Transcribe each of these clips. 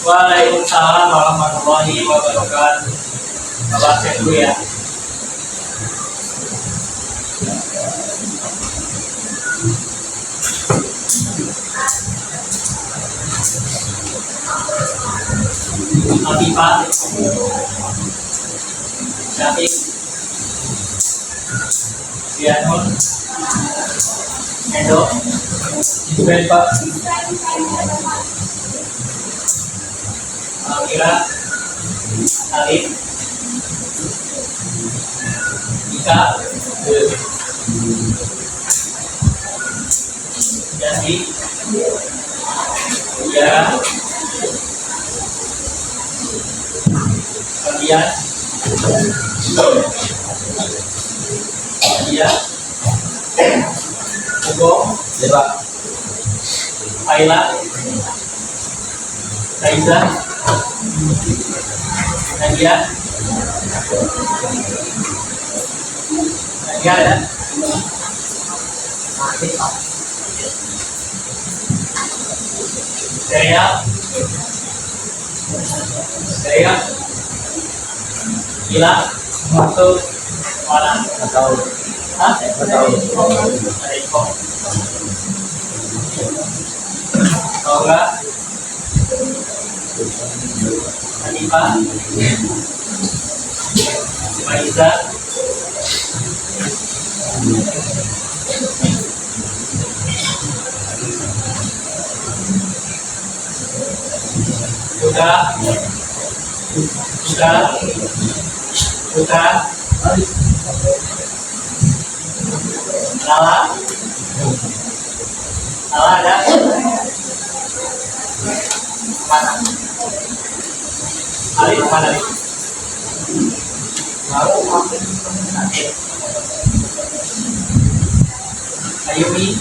Waalaikumsalam warahmatullahi wabarakatuh. Bapak cek dulu ya. Afifa, Syafiq, Dianul, Edo, Iqbal Pak, Almira, Alif, Ika, Yasi, Ya, Kalian, Dia, Hugo, Deba, Ayla, Aiza, Nadia, ada, Saya, Gila, masuk mana? Atau Toga, Hanifa, Faiza, Putra, Lala, ada mana? Alif mana nih? Ayumi,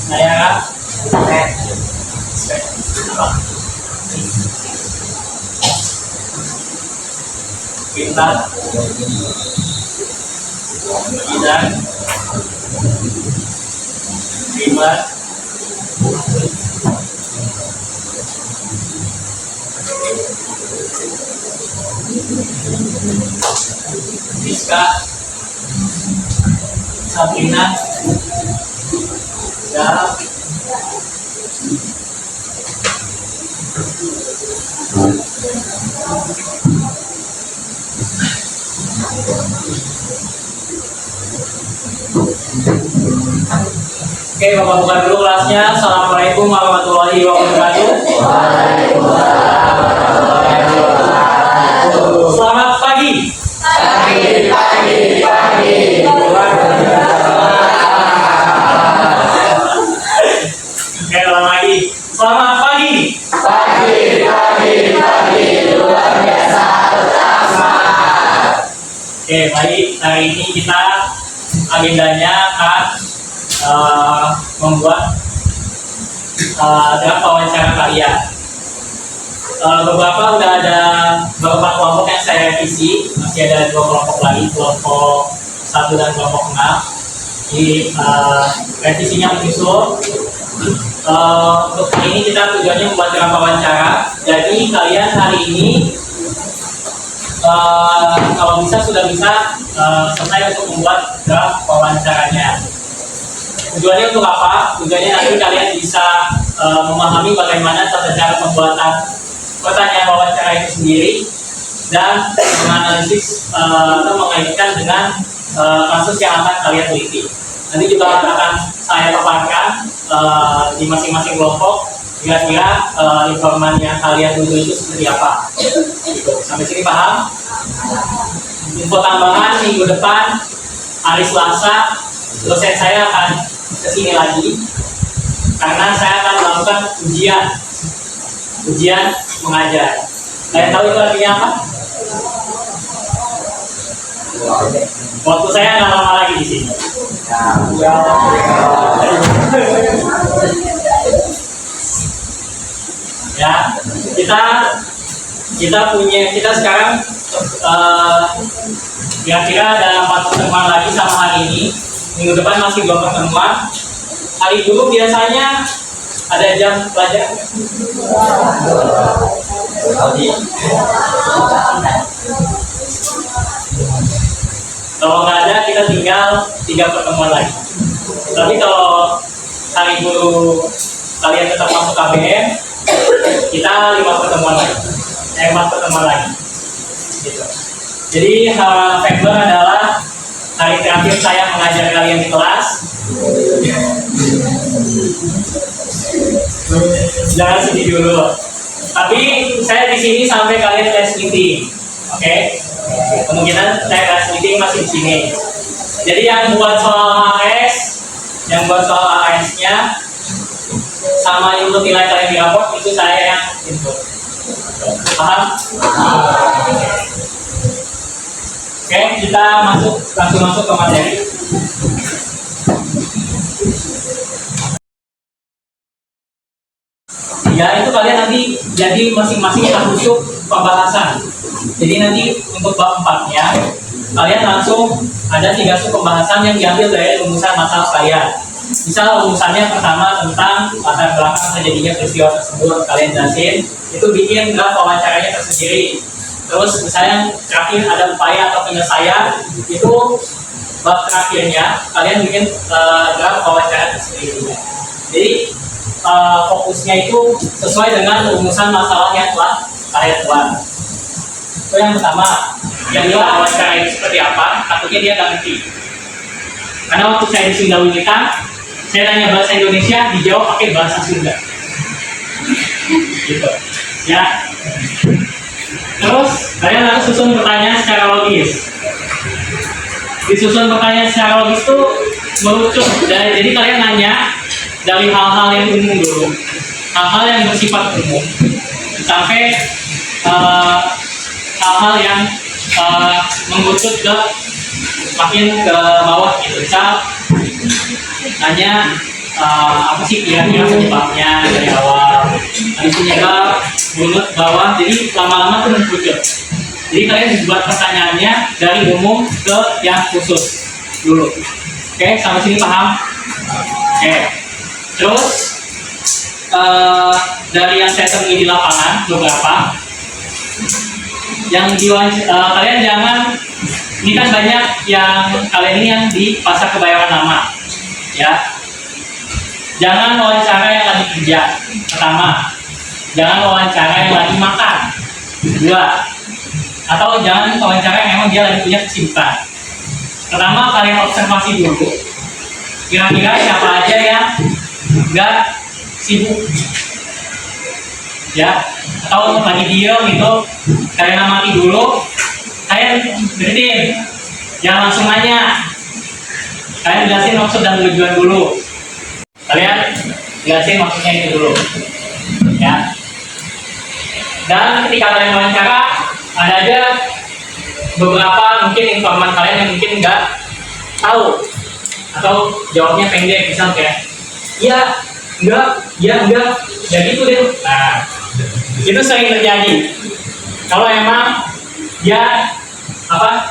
Nayara, Bintang, Idan, Bima, Rizka, Sabrina, Dara, Oke, Bapak buka dulu kelasnya. Assalamualaikum warahmatullahi wabarakatuh. Selamat pagi. Pagi. Oke, ulang lagi. Selamat pagi. Pagi. Luar biasa. Oke, baik. Hari ini kita agendanya akan membuat draft wawancara kalian. Beberapa udah ada beberapa kelompok yang saya revisi, masih ada 2 kelompok lagi, kelompok 1 dan kelompok 6. Di revisinya menyusul. Untuk hari ini kita tujuannya membuat draft wawancara. Jadi kalian hari ini kalau bisa sudah bisa selesai untuk membuat draft wawancaranya. Tujuannya untuk apa? Tujuannya nanti kalian bisa memahami bagaimana tata cara pembuatan pertanyaan wawancara itu sendiri dan menganalisis atau mengaitkan dengan kasus yang akan kalian teliti. Nanti juga akan saya paparkan di masing-masing kelompok kira-kira informan yang kalian tuju itu seperti apa. Gitu. Sampai sini paham? Info tambahan minggu depan hari Selasa dosen saya akan kesini lagi karena saya akan melakukan ujian mengajar. Kalian tahu itu artinya apa? Waktu saya nggak lama lagi di sini. Ya, kita sekarang kira-kira ada 4 pertemuan lagi sama hari ini. Minggu depan masih 2 pertemuan. Hari guru biasanya ada jam pelajaran. Kalau nggak ada, kita tinggal 3 pertemuan lagi. Tapi kalau hari guru kalian tetap masuk KBM, kita 5 pertemuan lagi, 4 pertemuan lagi. Gitu. Jadi Februari adalah hari terakhir saya mengajar kalian di kelas. Jangan sedih dulu. Tapi saya di sini sampai kalian class meeting, oke? Kemungkinan saya class meeting masih di sini. Jadi yang buat soal AS-nya sama input nilai kalian di raport itu saya yang input. Paham? Oke, kita langsung masuk ke materi. Ya, itu kalian nanti jadi masing-masing tertusuk pembahasan. Jadi nanti untuk bab 4-nya kalian langsung ada 3 sub pembahasan yang diambil dari rumusan masalah kalian. Misal rumusannya pertama tentang latar belakang terjadinya peristiwa tersebut, kalian jelasin, itu bikin draft wawancaranya tersendiri. Terus misalnya terakhir ada upaya atau penyelesaian, itu bab terakhirnya kalian bikin draft wawancara tersendiri. Jadi fokusnya itu sesuai dengan rumusan masalah yang telah kalian buat. Itu yang pertama. Yang kedua, wawancara itu seperti apa? Takutnya dia nggak ngerti. Karena waktu saya di Sunda Winita, saya tanya bahasa Indonesia, dijawab pakai bahasa Sunda. Gitu. Ya. Terus kalian harus susun pertanyaan secara logis. Disusun pertanyaan secara logis itu merucut. Jadi kalian nanya dari hal-hal yang umum dulu, hal-hal yang bersifat umum, sampai hal-hal yang mengerucut ke makin ke bawah gitu. Misal nanya apa sih kira-kira penyebabnya dari awal, habis penyebab bulut bawah, jadi lama-lama tuh mengerucut. Jadi kalian buat pertanyaannya dari umum ke yang khusus dulu. Oke, sampai sini paham? Oke. Terus dari yang saya temui di lapangan beberapa yang kalian jangan, ini kan banyak yang kalian ini yang di pasar kebayoran lama, ya. Jangan wawancara yang lagi kerja, pertama. Jangan wawancara yang lagi makan, 2. Atau jangan wawancara yang memang dia lagi punya kesibukan. Pertama, kalian observasi dulu. Kira-kira siapa aja yang nggak sibuk, ya, atau lagi diem gitu, kalian amati dulu, kalian berhenti, jangan langsung nanya, kalian jelasin maksud dan tujuan dulu, kalian jelasin maksudnya itu dulu, ya. Dan ketika kalian wawancara, ada aja beberapa mungkin informan kalian yang mungkin nggak tahu atau jawabnya pendek, misal kayak iya, enggak, ya enggak, ya gitu deh. Nah, itu sering terjadi. Kalau emang dia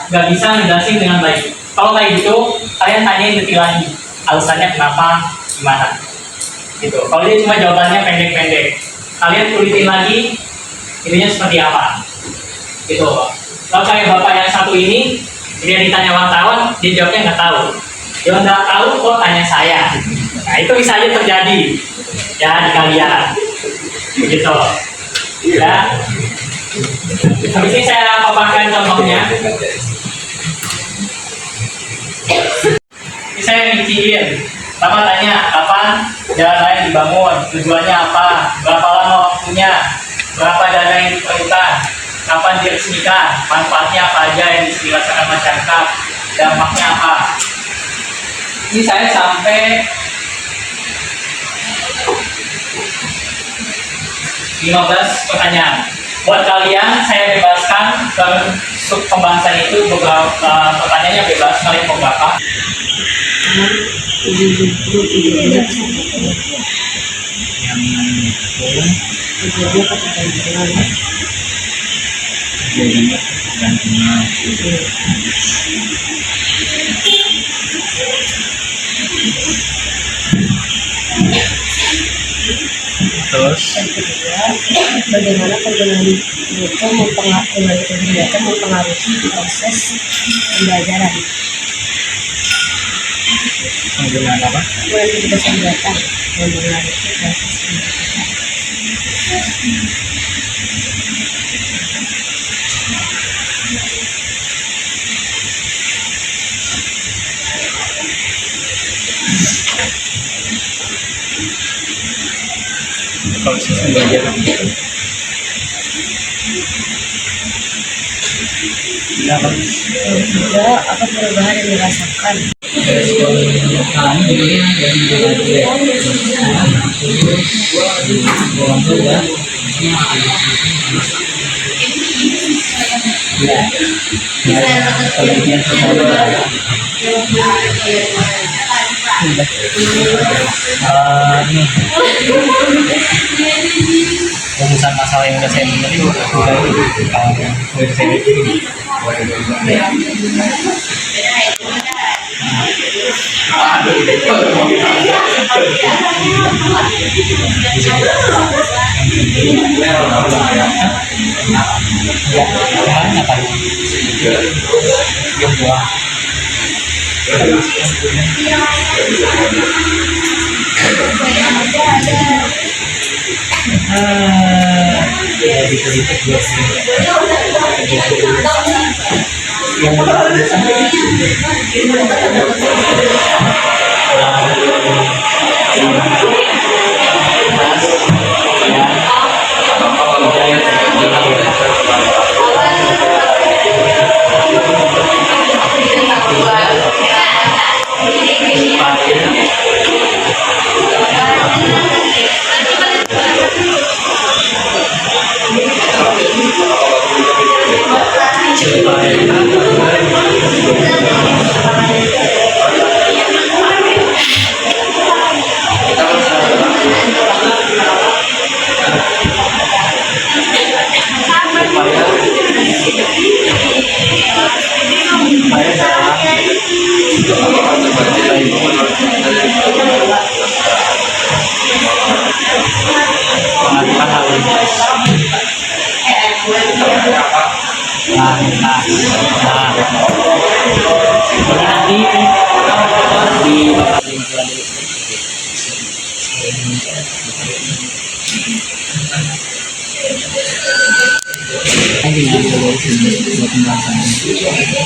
nggak bisa ngejelasin dengan baik. Kalau kayak gitu, kalian tanyain detail lagi, alasannya kenapa, gimana. Gitu. Kalau dia cuma jawabannya pendek-pendek, kalian tulisin lagi, ininya seperti apa. Gitu. Kalau kayak bapak yang satu ini, dia ditanya wartawan, dia jawabnya nggak tahu. Dia nggak tahu kok tanya saya. Nah, itu bisa aja terjadi ya di kalian, gitu, ya. Habis ini saya paparkan contohnya. Ini saya ngicilin Pertama tanya, kapan jalan layang dibangun? Tujuannya apa? Berapa lama waktunya? Berapa dana yang diperlukan? Kapan diresmikan? Manfaatnya apa aja yang bisa dirasakan masyarakat? Dampaknya apa? Ini saya sampai 15 pertanyaan. Buat kalian, saya bebaskan ke sub pembahasan itu beberapa pertanyaannya bebas. Kalian mau berapa? Terus bagaimana penggunaan data mempengaruhi proses pembelajaran. penggunaan apa? Kecerdasan data mempengaruhi proses pembelajaran. Kalau sistem belajar apa? Juga apa perubahan yang dirasakan. Ini rumusan masalah yang udah saya dengar itu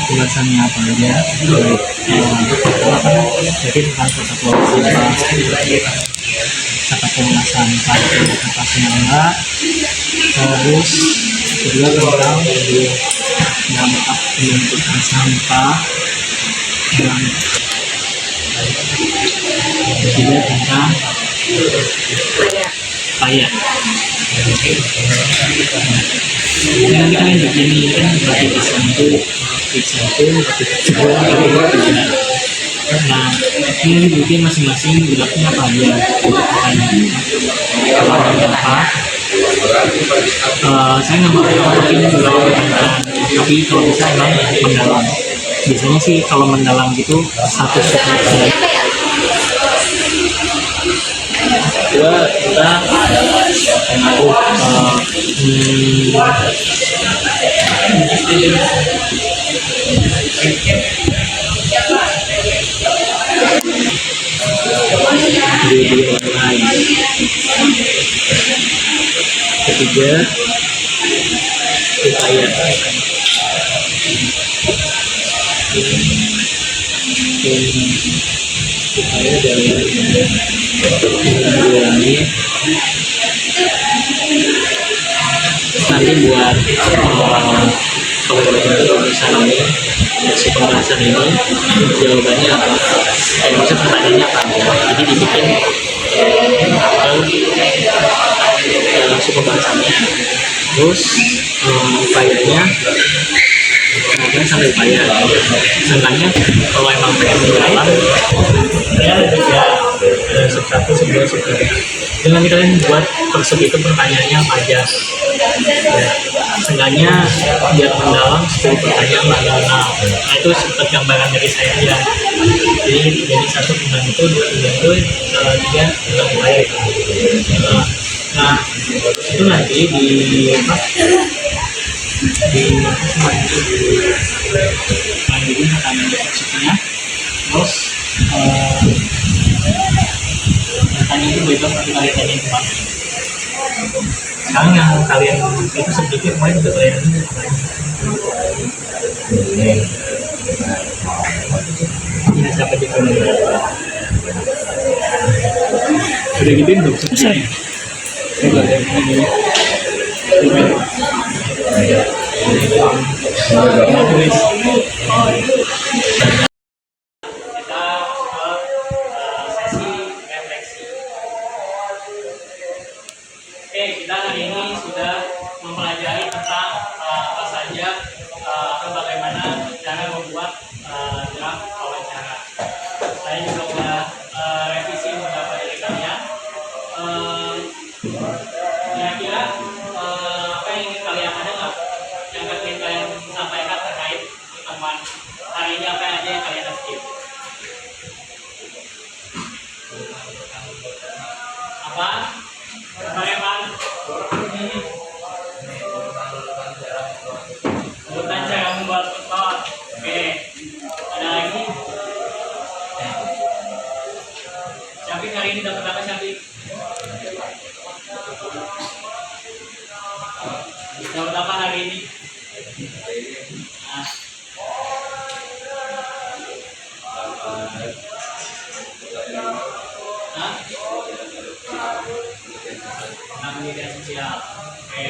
pembahasannya apa aja, jadi tentang persatuan sampah, tata kelola sampah, tempatnya enggak, terus kedua tentang dampak penumpukan sampah, dan ketiga tentang payah. Nanti kalian bikin ini kan berarti satu, dua, tiga. Nah, ini dibikin masing-masing geraknya apa aja. Apa? Saya nggak mau bikin gerak tapi kalau bisa emang mendalam. Biasanya sih kalau mendalam gitu satu step aja. Kedua kita menaruh video online. Ketiga upaya supaya dari mengurangi nanti buat pembahasan ini, si pembahasan ini jawabannya apa? Maksud pertanyaannya apa? Jadi dibikin si pembahasannya, terus upayanya kemudian sampai upaya seenggaknya kalau emang pengen mendalam ya juga sub-1, sub-2, sub-3 jangan kalian buat per sub itu pertanyaannya apa aja ya, seenggaknya biar mendalam 10 pertanyaan minimal. Nah itu seperti gambaran dari saya aja, jadi 1 tentang itu, 2 tentang itu, 3 tentang upaya itu. Nah itu nanti di lanjutin pertanyaan depositnya, terus pertanyaan itu besok nanti kalian tanyain kemana. Sekarang yang kalian itu sedikit kemarin udah kalian ini siapa di sana udah gituin belum sebenarnya coba lihat ini tulis kita ke sesi refleksi. Oke, kita hari ini sudah mempelajari tentang apa saja atau bagaimana cara membuat draft wawancara. Saya juga sudah revisi beberapa dari kalian. Kira-kira apa yang ingin kalian ada nggak? Yang ingin kalian sampaikan terkait pertemuan hari ini, apa aja yang kalian skip? Apa? Bagaimana? Urutan cara membuat foto. Oke. Ada lagi? Syafiq hari ini dapat apa Syafiq? Dapat apa hari ini? Nah. Hah? Media sosial. Oke.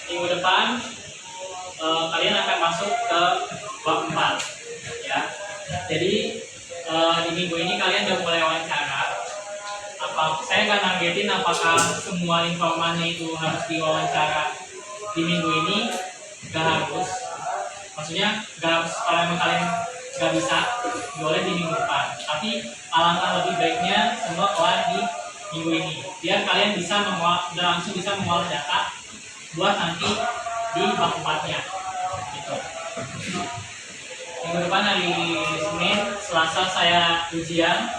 Minggu depan kalian akan masuk ke bab 4 ya. Jadi di minggu ini kalian udah mulai wawancara. Saya nggak nargetin apakah semua informasi itu harus diwawancara di minggu ini, nggak harus. Maksudnya nggak harus, kalau emang kalian nggak bisa, boleh di minggu depan. Tapi alangkah lebih baiknya semua kelar di minggu ini, biar kalian bisa langsung bisa mengolah data buat nanti di bab 4-nya. Gitu. Minggu depan hari Senin, Selasa saya ujian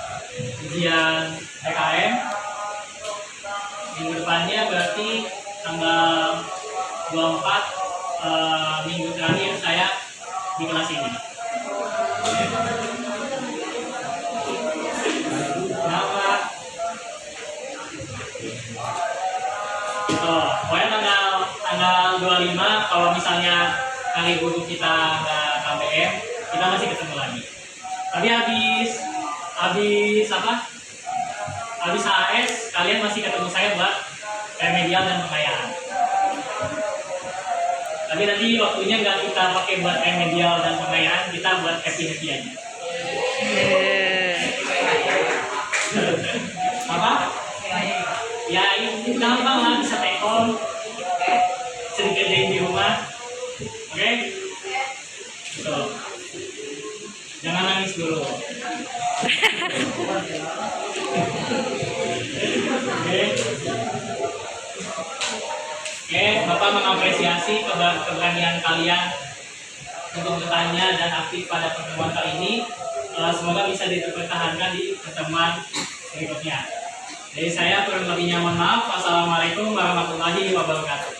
PKM. Minggu depannya berarti tanggal 24 minggu terakhir saya di kelas ini. Kenapa? Pokoknya tanggal 25 kalau misalnya hari guru kita nggak KBM, kita masih ketemu lagi. Tapi habis AS kalian masih ketemu saya buat remedial dan pengayaan. Tapi nanti waktunya nggak kita pakai buat remedial dan pengayaan, kita buat happy aja. Apa? Ya ini gampang lah, bisa tekom sedikit di rumah. Oke? So, jangan nangis dulu. Oke, Bapak mengapresiasi keberanian kalian untuk bertanya dan aktif pada pertemuan kali ini. Semoga bisa dipertahankan di pertemuan berikutnya. Jadi saya kurang lebihnya mohon maaf. Wassalamualaikum warahmatullahi wabarakatuh.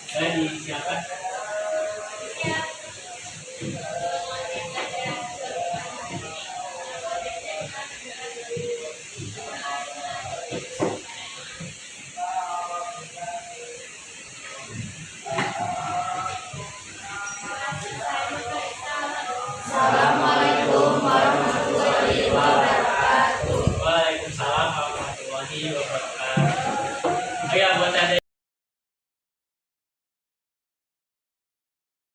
Saya disiapkan. warahmatullahi wabarakatuh. Oh ya, buat ada